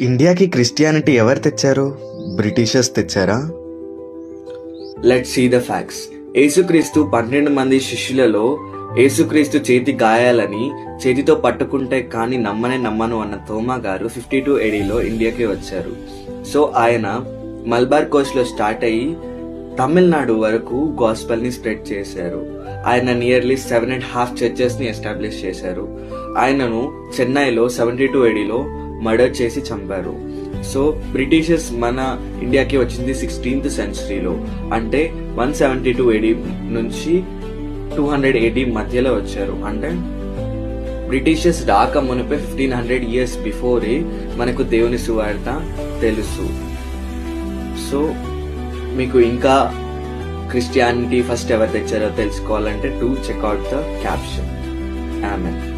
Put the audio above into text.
ఇండియాకి క్రిస్టియానిటీ ఎవరు తెచ్చారు? బ్రిటిషర్స్ తెచ్చారా? Let's see the facts. యేసుక్రీస్తు 12 మంది శిష్యులలో యేసుక్రీస్తు చేతి గాయాలని చేతితో పట్టుకుంటే కానీ నమ్మను అన్న తోమా గారు 52 ADలో ఇండియాకి వచ్చారు. సో ఆయన మల్బార్ కోస్ట్ లో స్టార్ట్ అయ్యి తమిళనాడు వరకు గాస్పెల్ ని స్ప్రెడ్ చేశారు. ఆయన నియర్లీ 7.5 చర్చెస్ ని ఎస్టాబ్లిష్ చేశారు. ఆయనను చెన్నైలో 72 ADలో మర్డర్ చేసి చంపారు. సో బ్రిటిషర్స్ మన ఇండియాకి వచ్చింది 16th సెంచరీలో, అంటే 172 AD నుంచి 200 AD మధ్యలో వచ్చారు. అంటే బ్రిటిషర్స్ రాక మునిపే 1500 years బిఫోరే మనకు దేవుని సువార్త తెలుసు. సో మీకు ఇంకా క్రిస్టియానిటీ ఫస్ట్ ఎవరు తెచ్చారో తెలుసుకోవాలంటే to checkout the caption. Amen.